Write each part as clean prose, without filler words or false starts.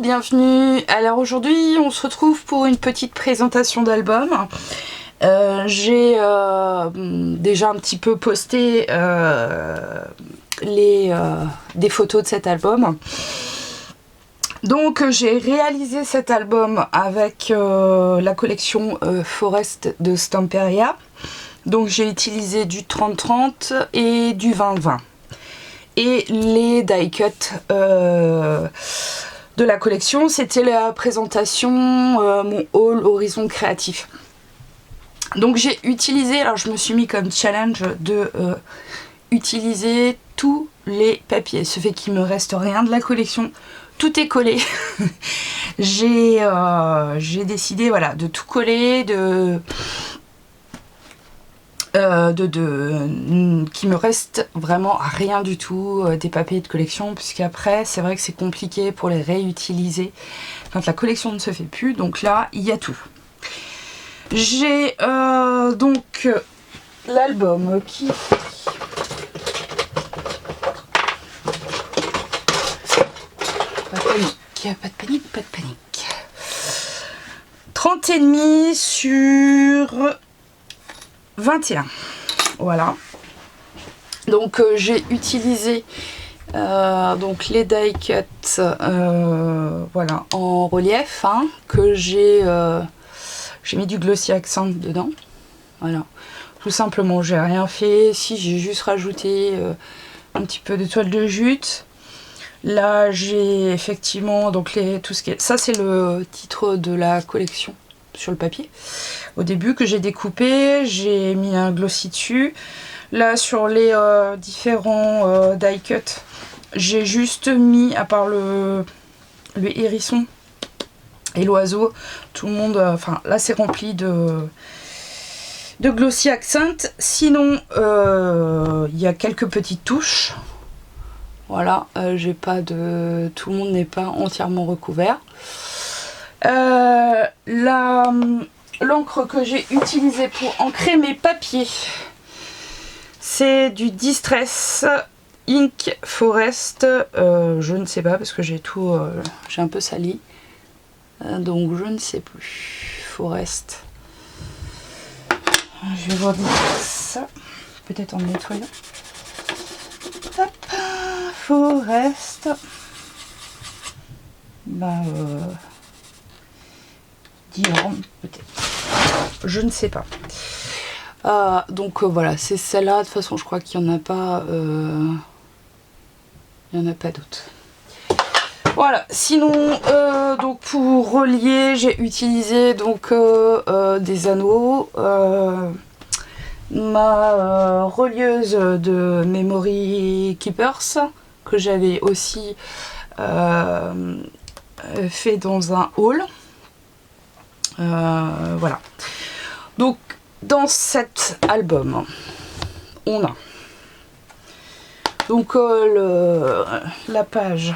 bienvenue. Alors aujourd'hui on se retrouve pour une petite présentation d'album. J'ai déjà un petit peu posté des photos de cet album. Donc j'ai réalisé cet album avec la collection Forest de Stamperia. Donc j'ai utilisé du 30-30 et du 20-20. Et les die cuts de la collection, c'était la présentation, mon haul Horizon Créatif. Donc j'ai utilisé, alors je me suis mis comme challenge de utiliser tous les papiers. Ce fait qu'il me reste rien de la collection, tout est collé. J'ai décidé voilà, de tout coller, qu'il me reste vraiment rien du tout des papiers de collection, puisqu'après c'est vrai que c'est compliqué pour les réutiliser quand la collection ne se fait plus. Donc là il y a tout. J'ai donc l'album qui pas de panique. 30,5 sur 21. Voilà. Donc j'ai utilisé donc les die cuts voilà, en relief, hein, que j'ai mis du glossy accent dedans. Voilà. Tout simplement, j'ai rien fait. Si, j'ai juste rajouté un petit peu de toile de jute. Là, j'ai effectivement donc tout ce qui est. Ça, c'est le titre de la collection sur le papier. Au début que j'ai découpé, j'ai mis un glossy dessus. Là, sur les différents die cuts, j'ai juste mis, à part le hérisson et l'oiseau, tout le monde, enfin là c'est rempli de glossy accent. Sinon, il y a quelques petites touches. Voilà, j'ai pas de, tout le monde n'est pas entièrement recouvert. L'encre que j'ai utilisée pour ancrer mes papiers, c'est du Distress Ink Forest. Je ne sais pas parce que j'ai tout, j'ai un peu sali. Donc je ne sais plus. Forest. Je vais vous dire ça. Peut-être en nettoyant. Hop. Forest. Dior, peut-être. Je ne sais pas. Donc voilà, c'est celle-là. De toute façon, je crois qu'il n'y en a pas. Il n'y en a pas d'autres. Voilà. Sinon, donc pour relier, j'ai utilisé donc des anneaux. Ma relieuse de Memory Keepers que j'avais aussi fait dans un haul. Voilà. Donc dans cet album, on a donc la page,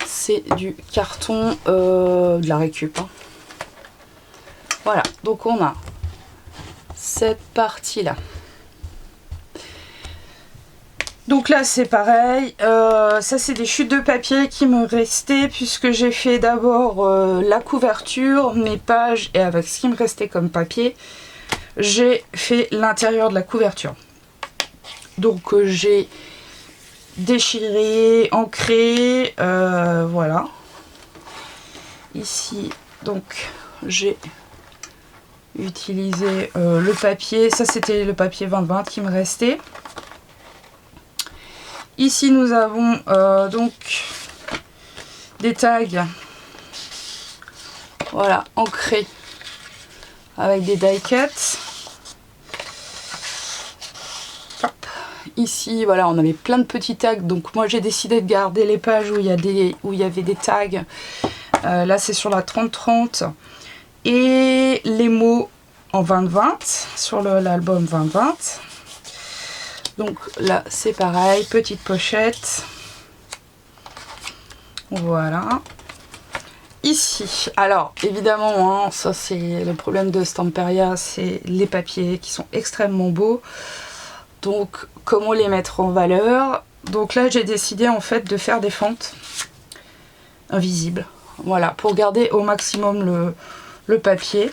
c'est du carton de la récup. Hein. Voilà. Donc on a cette partie là. Donc là c'est pareil, ça c'est des chutes de papier qui me restaient puisque j'ai fait d'abord la couverture, mes pages, et avec ce qui me restait comme papier, j'ai fait l'intérieur de la couverture. Donc j'ai déchiré, ancré, voilà. Ici donc j'ai utilisé le papier, ça c'était le papier 20-20 qui me restait. Ici nous avons donc des tags, voilà, ancrés avec des die cuts. Hop. Ici voilà, on avait plein de petits tags, donc moi j'ai décidé de garder les pages où il y avait des tags. Là c'est sur la 30-30 et les mots en 20-20 sur l'album 20-20. Donc là c'est pareil, petite pochette. Voilà. Ici, alors évidemment, hein, ça c'est le problème de Stamperia, c'est les papiers qui sont extrêmement beaux. Donc comment les mettre en valeur? Donc là j'ai décidé en fait de faire des fentes. invisible. Voilà, pour garder au maximum le papier.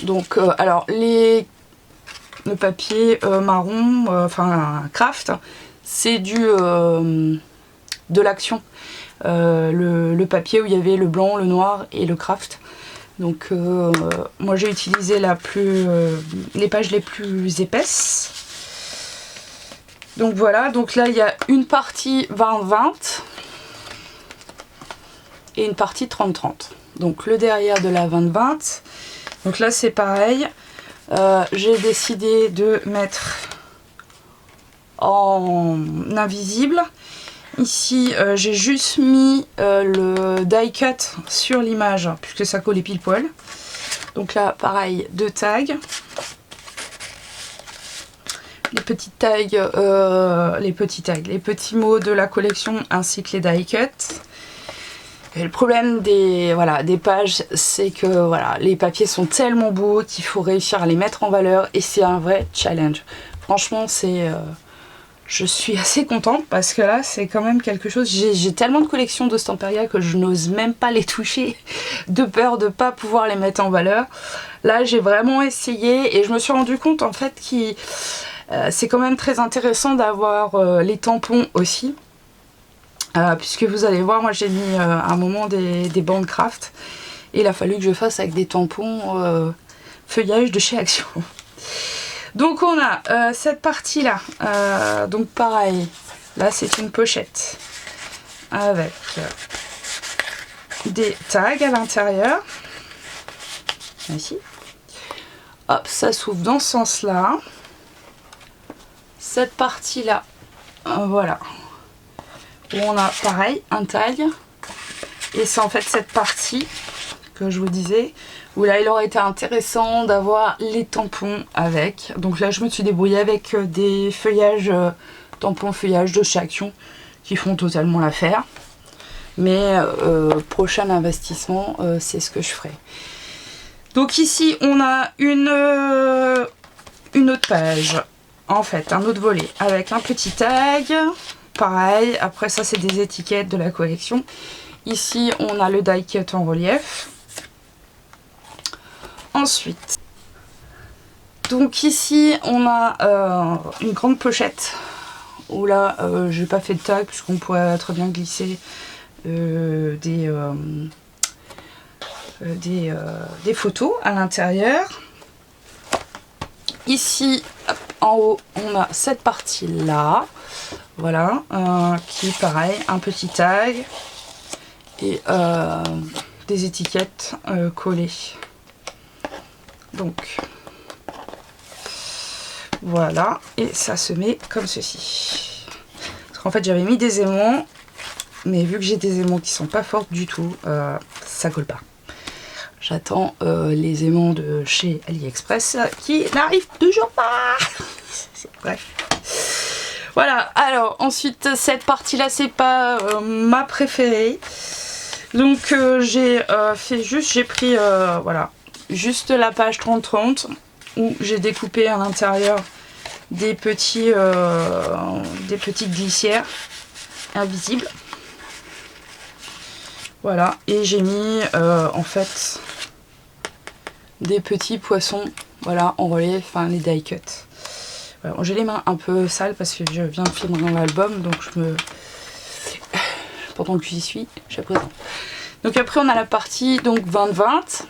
Donc, alors, le papier marron, enfin craft, c'est de l'action. Le papier où il y avait le blanc, le noir et le craft. Donc, moi j'ai utilisé les pages les plus épaisses. Donc voilà, donc là il y a une partie 20-20 et une partie 30-30. Donc le derrière de la 20-20. Donc là c'est pareil. J'ai décidé de mettre en invisible. Ici j'ai juste mis le die cut sur l'image puisque ça collait pile poil. Donc là pareil, 2 tags. Les petits tags, les petits mots de la collection ainsi que les die cut. Et le problème des pages, c'est que voilà, les papiers sont tellement beaux qu'il faut réussir à les mettre en valeur et c'est un vrai challenge. Franchement, je suis assez contente parce que là, c'est quand même quelque chose. J'ai tellement de collections de Stamperia que je n'ose même pas les toucher de peur de ne pas pouvoir les mettre en valeur. Là, j'ai vraiment essayé et je me suis rendu compte en fait que c'est quand même très intéressant d'avoir les tampons aussi. Puisque vous allez voir, moi j'ai mis à un moment des bandes craft et il a fallu que je fasse avec des tampons feuillage de chez Action. Donc on a cette partie là, donc pareil, là c'est une pochette avec des tags à l'intérieur, ici, hop ça s'ouvre dans ce sens là, cette partie là, voilà. Où on a pareil un tag et c'est en fait cette partie que je vous disais où là il aurait été intéressant d'avoir les tampons avec. Donc là je me suis débrouillée avec des feuillages, tampons feuillages de chez Action qui font totalement l'affaire, mais prochain investissement c'est ce que je ferai. Donc ici on a une autre page, en fait un autre volet avec un petit tag. Pareil, après ça c'est des étiquettes de la collection. Ici on a le die cut en relief. Ensuite, donc ici on a une grande pochette où là j'ai pas fait de tag puisqu'on pourrait très bien glisser des photos à l'intérieur. Ici hop, en haut on a cette partie là. Voilà, qui est pareil, un petit tag et des étiquettes collées. Donc, voilà, et ça se met comme ceci. Parce qu'en fait, j'avais mis des aimants, mais vu que j'ai des aimants qui sont pas fortes du tout, ça colle pas. J'attends les aimants de chez AliExpress qui n'arrivent toujours pas. Bref. Voilà, alors ensuite cette partie là c'est pas ma préférée. Donc j'ai pris voilà, juste la page 30-30 où j'ai découpé à l'intérieur des petites glissières invisibles. Voilà, et j'ai mis en fait des petits poissons, voilà, en relief, enfin les die cut. Voilà, j'ai les mains un peu sales parce que je viens de filmer l'album, donc pendant que j'y suis, je présente. Donc après on a la partie donc 20-20.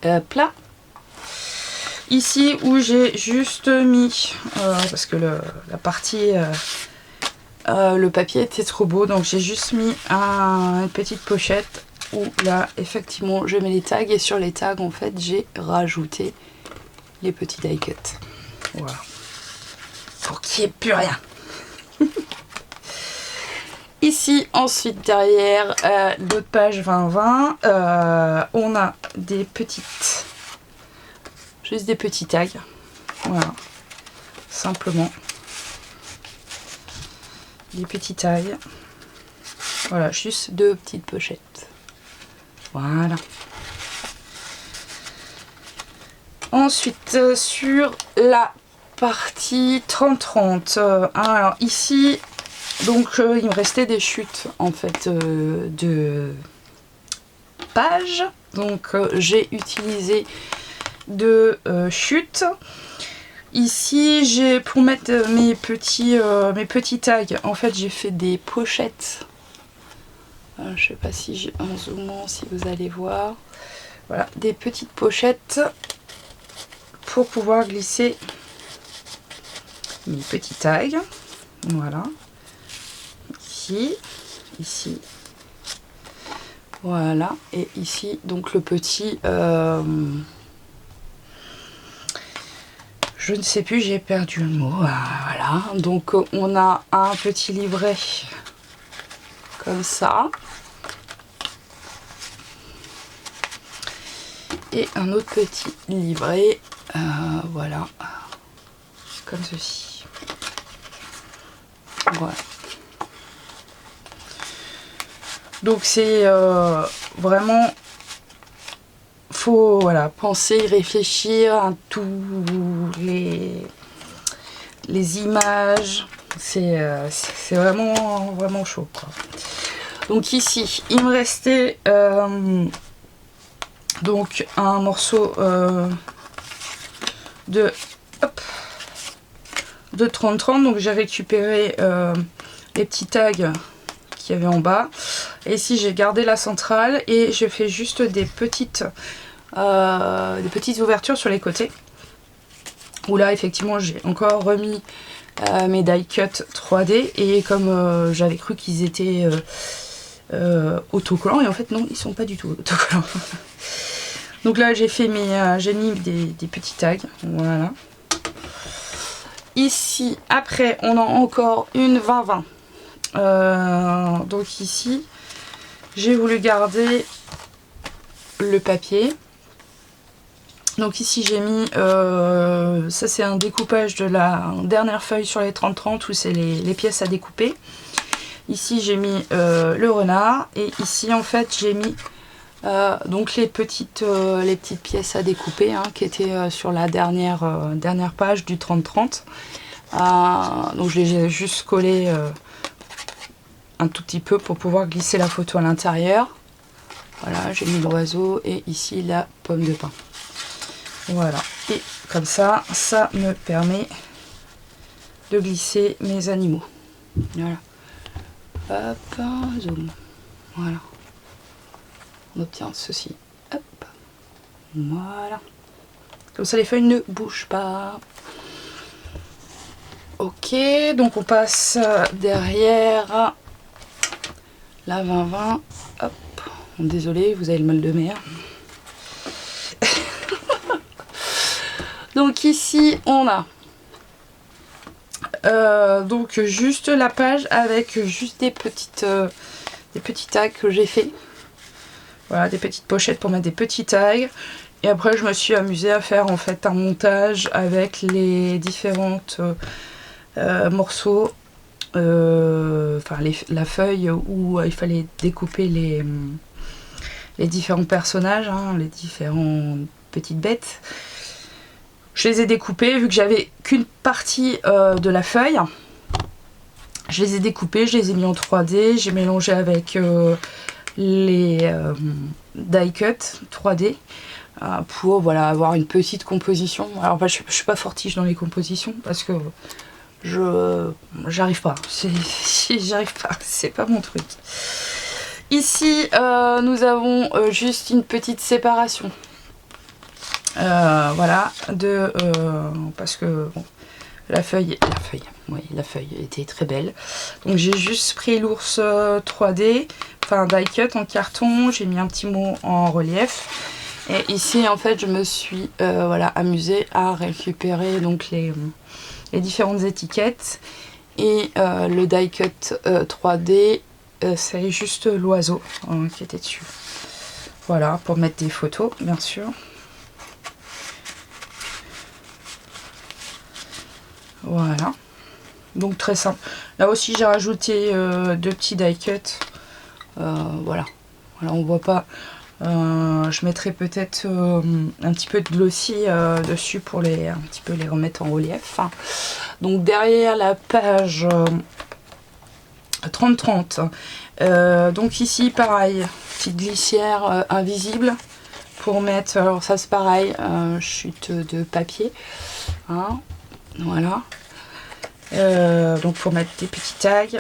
Hop là. Ici où j'ai juste mis, parce que la partie, le papier était trop beau, donc j'ai juste mis une petite pochette où là effectivement je mets les tags et sur les tags en fait j'ai rajouté les petits die cut. Voilà. Pour qu'il n'y ait plus rien. Ici, ensuite, derrière, d'autres pages 20-20, on a des petites... Juste des petits tags. Voilà. Simplement. Des petits tags. Voilà, juste 2 petites pochettes. Voilà. Ensuite, sur la partie 30-30, alors ici, Donc il me restait des chutes en fait de pages. Donc j'ai utilisé deux chutes. Ici j'ai pour mettre mes petits tags, en fait j'ai fait des pochettes. Je sais pas si j'ai un zoomant, si vous allez voir. Voilà, des petites pochettes pour pouvoir glisser mes petits tags. Voilà. Ici. Voilà. Et ici, donc le petit... je ne sais plus, j'ai perdu le mot. Voilà. Donc on a un petit livret comme ça. Et un autre petit livret. Voilà. Comme ceci. Voilà. Donc c'est vraiment, faut voilà, penser, réfléchir à tous les images. C'est vraiment chaud, quoi. Donc ici, il me restait donc un morceau de 30-30. Donc j'ai récupéré les petits tags qu'il y avait en bas. Et ici j'ai gardé la centrale et j'ai fait juste des petites ouvertures sur les côtés. Où là effectivement j'ai encore remis mes die cut 3D et comme j'avais cru qu'ils étaient autocollants, et en fait non, ils sont pas du tout autocollants. Donc là j'ai fait j'ai mis des petits tags, voilà. Ici après on a encore une 20-20. Donc ici j'ai voulu garder le papier. Donc ici j'ai mis ça c'est un découpage de la dernière feuille sur les 30-30 où c'est les pièces à découper. Ici j'ai mis le renard et ici en fait j'ai mis donc les petites pièces à découper hein, qui étaient sur la dernière page du 30-30. Donc je les ai juste collées un tout petit peu pour pouvoir glisser la photo à l'intérieur. Voilà, j'ai mis l'oiseau et ici la pomme de pin. Voilà, et comme ça, ça me permet de glisser mes animaux. Voilà. Hop, zoom. Voilà. On obtient ceci. Hop. Voilà. Comme ça, les feuilles ne bougent pas. Ok, donc on passe derrière la 20-20. Hop. Désolée, vous avez le mal de mer. Donc ici, on a donc juste la page avec juste des petits tags que j'ai fait. Voilà, des petites pochettes pour mettre des petits tags. Et après, je me suis amusée à faire en fait un montage avec les différentes morceaux, enfin la feuille où il fallait découper les différents personnages, hein, les différentes petites bêtes. Je les ai découpés vu que j'avais qu'une partie de la feuille. Je les ai découpés, je les ai mis en 3D, j'ai mélangé avec les die cut 3D pour voilà, avoir une petite composition. Alors bah, je suis pas fortiche dans les compositions parce que j'arrive pas. J'arrive pas, c'est pas mon truc. Ici nous avons juste une petite séparation. Voilà, parce que bon, la feuille était très belle. Donc j'ai juste pris l'ours 3D, enfin die cut en carton, j'ai mis un petit mot en relief. Et ici en fait je me suis voilà, amusée à récupérer donc les différentes étiquettes. Et le die cut 3D, c'est juste l'oiseau qui était dessus. Voilà, pour mettre des photos bien sûr. Voilà, donc très simple. Là aussi j'ai rajouté deux petits die cut. Voilà, on voit pas. Je mettrai peut-être un petit peu de glossy dessus pour un petit peu les remettre en relief. Donc derrière la page 30-30. Donc ici pareil, petite glissière invisible pour mettre, alors ça c'est pareil, chute de papier, hein, voilà. Donc pour mettre des petits tags.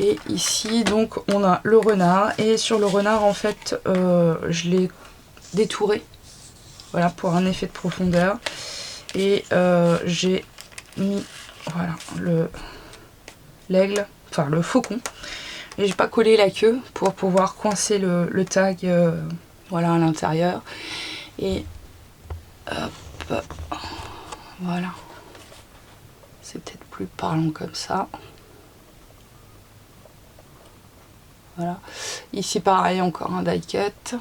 Et ici donc on a le renard, et sur le renard en fait je l'ai détouré, voilà, pour un effet de profondeur. Et j'ai mis, voilà, l'aigle, enfin le faucon, et j'ai pas collé la queue pour pouvoir coincer le tag, voilà, à l'intérieur. Et hop, voilà, c'est peut-être plus parlant comme ça. Voilà, ici pareil, encore un die cut.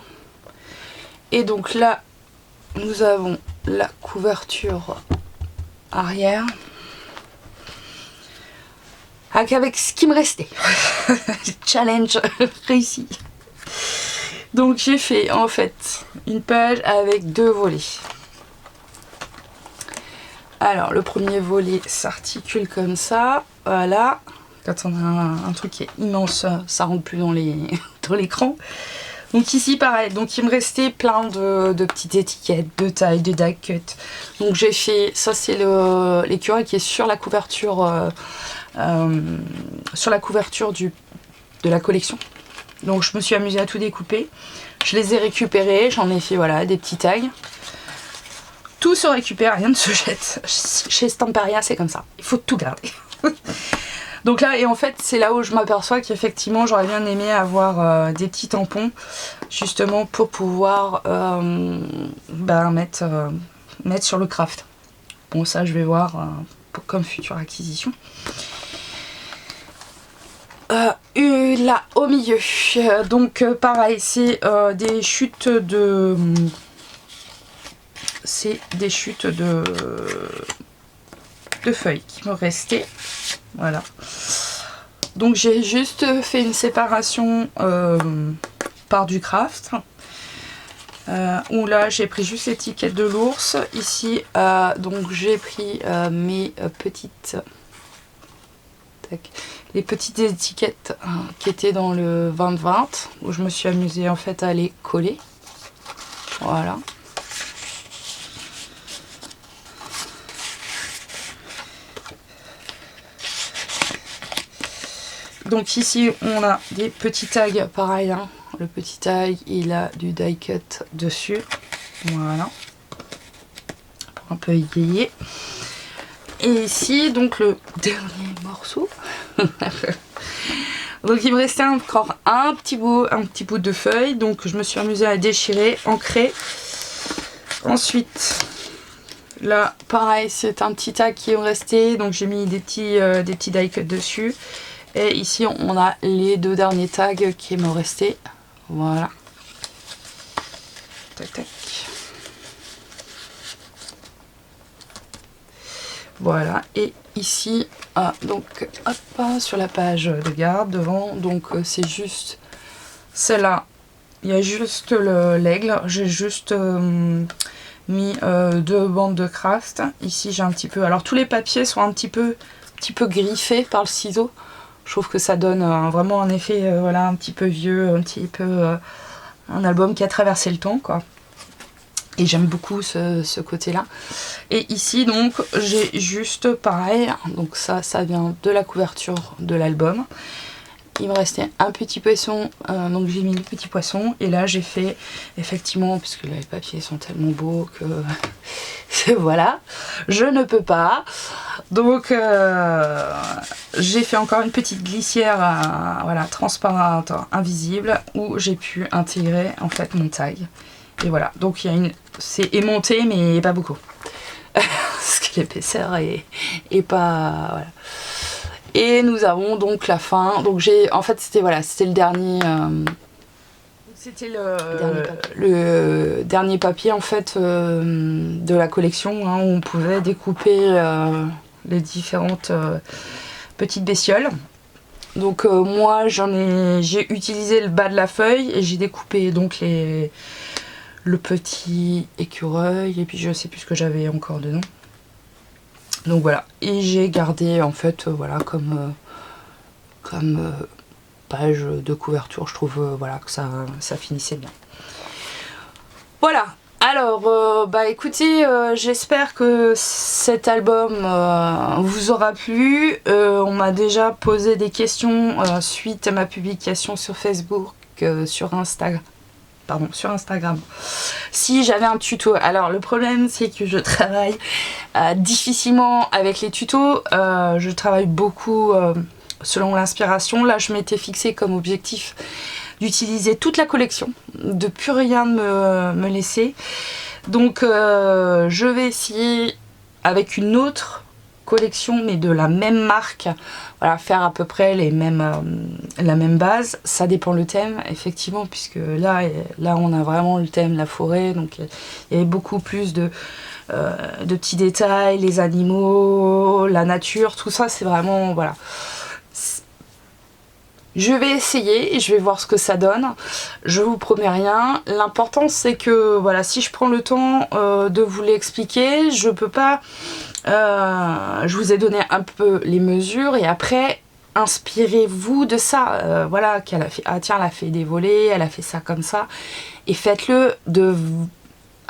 Et donc là nous avons la couverture arrière avec ce qui me restait. Challenge réussi. Donc j'ai fait en fait une page avec 2 volets. Alors le premier volet s'articule comme ça, voilà. Quand on a un truc qui est immense, ça rentre plus dans l'écran. Donc ici pareil, donc il me restait plein de petites étiquettes, de taille, de die cut. Donc j'ai fait, ça c'est l'écureuil qui est sur la couverture, de la collection. Donc je me suis amusée à tout découper. Je les ai récupérés, j'en ai fait, voilà, des petits tags. Tout se récupère, rien ne se jette. Chez Stamperia c'est comme ça, il faut tout garder. Donc là, et en fait, c'est là où je m'aperçois qu'effectivement, j'aurais bien aimé avoir des petits tampons, justement pour pouvoir mettre sur le craft. Bon, ça, je vais voir comme future acquisition. Là, au milieu, donc pareil, c'est des chutes de... C'est des chutes de feuilles qui me restaient. Voilà. Donc j'ai juste fait une séparation par du craft. Où là j'ai pris juste l'étiquette de l'ours. Ici donc j'ai pris mes petites... les petites étiquettes qui étaient dans le 20-20, où je me suis amusée en fait à les coller. Voilà. Donc ici on a des petits tags pareil, hein. Le petit tag il a du die cut dessus, voilà, pour un peu égayer. Et ici donc le dernier morceau. Donc il me restait encore un petit bout de feuille, donc je me suis amusée à déchirer, ancrer. Ensuite là pareil, c'est un petit tag qui est resté, donc j'ai mis des petits die cut dessus. Et ici on a les 2 derniers tags qui m'ont resté. Voilà. Tac tac. Voilà. Et ici, donc hop, sur la page de garde devant, donc c'est juste celle-là. Il y a juste l'aigle. J'ai juste mis 2 bandes de craft. Ici j'ai un petit peu. Alors tous les papiers sont un petit peu griffés par le ciseau. Je trouve que ça donne vraiment un effet voilà, un petit peu vieux, un petit peu un album qui a traversé le temps, quoi. Et j'aime beaucoup ce côté-là. Et ici, donc, j'ai juste pareil. Donc ça vient de la couverture de l'album. Il me restait un petit poisson, donc j'ai mis le petit poisson. Et là, j'ai fait, effectivement, parce que là, les papiers sont tellement beaux que... voilà, je ne peux pas. Donc, j'ai fait encore une petite glissière voilà, transparente, invisible, où j'ai pu intégrer, en fait, mon tag. Et voilà, donc il y a c'est aimanté, mais pas beaucoup. Parce que l'épaisseur est pas... Voilà. Et nous avons donc la fin. Donc j'ai... En fait, c'était voilà, c'était le dernier... C'était le dernier papier en fait de la collection, hein, où on pouvait découper les différentes petites bestioles. Donc moi j'ai utilisé le bas de la feuille et j'ai découpé donc le petit écureuil, et puis je sais plus ce que j'avais encore dedans. Donc voilà, et j'ai gardé en fait voilà comme page de couverture, je trouve voilà que ça finissait bien. Voilà, alors bah écoutez, j'espère que cet album vous aura plu. On m'a déjà posé des questions suite à ma publication sur Facebook, sur Instagram. Pardon, sur Instagram, si j'avais un tuto. Alors le problème c'est que je travaille difficilement avec les tutos, je travaille beaucoup selon l'inspiration. Là je m'étais fixé comme objectif d'utiliser toute la collection, de plus rien me laisser. Donc je vais essayer avec une autre collection mais de la même marque, voilà, faire à peu près les mêmes, la même base. Ça dépend le thème effectivement, puisque là on a vraiment le thème la forêt, donc il y avait beaucoup plus de petits détails, les animaux, la nature, tout ça c'est vraiment voilà. Je vais essayer et je vais voir ce que ça donne. Je vous promets rien. L'important c'est que voilà, si je prends le temps de vous l'expliquer, je peux pas. Je vous ai donné un peu les mesures et après inspirez-vous de ça. Voilà, qu'elle a fait. Ah tiens, elle a fait des volets, elle a fait ça comme ça. Et faites-le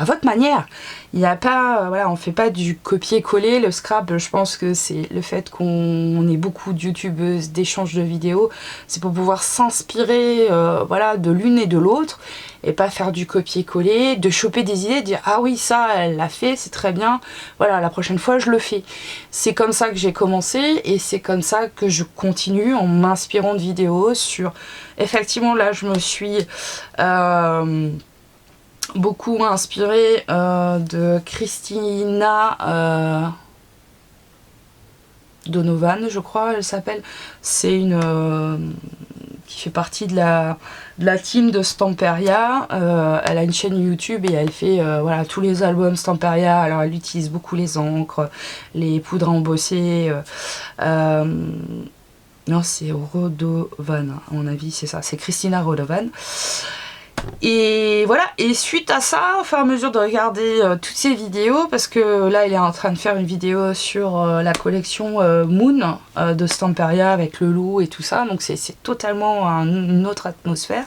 à votre manière. Il n'y a pas, voilà, on fait pas du copier-coller. Le scrap, je pense que c'est le fait qu'on ait beaucoup de youtubeuses, d'échanges de vidéos, c'est pour pouvoir s'inspirer voilà, de l'une et de l'autre et pas faire du copier-coller, de choper des idées, de dire ah oui ça elle l'a fait, c'est très bien, voilà la prochaine fois je le fais. C'est comme ça que j'ai commencé et c'est comme ça que je continue en m'inspirant de vidéos sur, effectivement là je me suis beaucoup inspirée de Christina Donovan, je crois, elle s'appelle. C'est une qui fait partie de la team de Stamperia. Elle a une chaîne YouTube et elle fait voilà, tous les albums Stamperia. Alors elle utilise beaucoup les encres, les poudres à embosser. Non, c'est Rodovan, à mon avis, c'est ça. C'est Christina Rodovan. Et voilà, et suite à ça, au fur et à mesure de regarder toutes ces vidéos, parce que là il est en train de faire une vidéo sur la collection Moon de Stamperia avec le loup et tout ça, donc c'est totalement une autre atmosphère.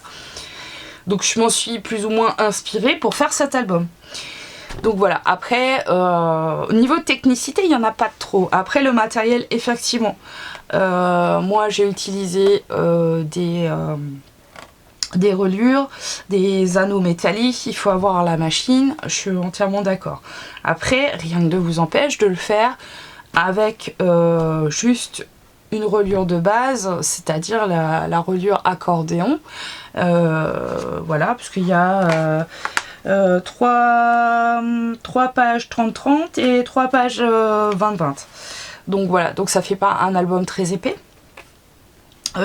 Donc je m'en suis plus ou moins inspirée pour faire cet album. Donc voilà, après au niveau de technicité il n'y en a pas trop. Après le matériel, effectivement, moi j'ai utilisé des reliures, des anneaux métalliques, il faut avoir la machine, je suis entièrement d'accord. Après, rien ne vous empêche de le faire avec juste une reliure de base, c'est-à-dire la reliure accordéon. Voilà, parce qu'il y a 3 pages 30-30 et 3 pages 20-20. Donc voilà, donc ça fait pas un album très épais.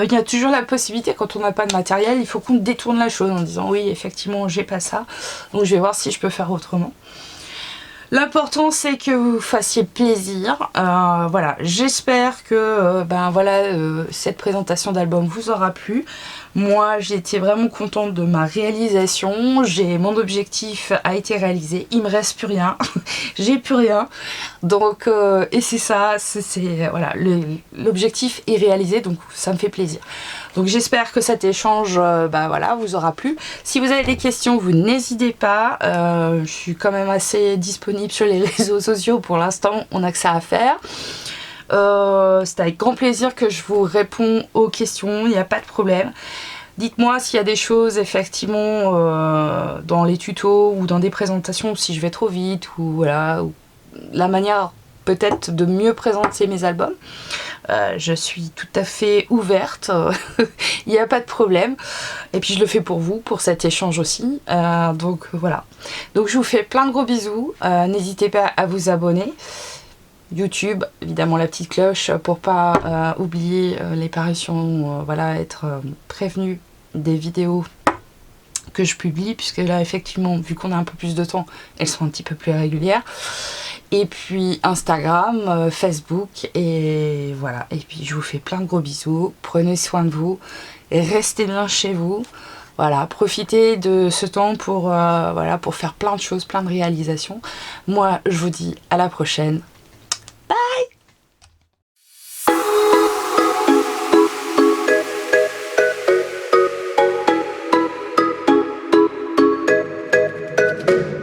Il y a toujours la possibilité, quand on n'a pas de matériel, il faut qu'on détourne la chose en disant oui effectivement j'ai pas ça, donc je vais voir si je peux faire autrement. L'important c'est que vous fassiez plaisir. Voilà, j'espère que cette présentation d'album vous aura plu. Moi j'ai été vraiment contente de ma réalisation, mon objectif a été réalisé, il me reste plus rien, j'ai plus rien, donc et c'est ça, voilà, l'objectif est réalisé, donc ça me fait plaisir. Donc j'espère que cet échange voilà, vous aura plu. Si vous avez des questions, vous n'hésitez pas, je suis quand même assez disponible sur les réseaux sociaux pour l'instant, on a que ça à faire. C'est avec grand plaisir que je vous réponds aux questions, il n'y a pas de problème. Dites-moi s'il y a des choses effectivement dans les tutos ou dans des présentations, si je vais trop vite ou voilà, ou la manière peut-être de mieux présenter mes albums. Je suis tout à fait ouverte, il n'y a pas de problème. Et puis je le fais pour vous, pour cet échange aussi. Donc voilà. Donc je vous fais plein de gros bisous. N'hésitez pas à vous abonner. YouTube, évidemment la petite cloche pour pas oublier les parutions, voilà, être prévenu des vidéos que je publie, puisque là effectivement vu qu'on a un peu plus de temps, elles sont un petit peu plus régulières. Et puis Instagram, Facebook, et voilà. Et puis je vous fais plein de gros bisous, prenez soin de vous, et restez bien chez vous. Voilà, profitez de ce temps pour, voilà, pour faire plein de choses, plein de réalisations. Moi je vous dis à la prochaine. Bye! Ciao.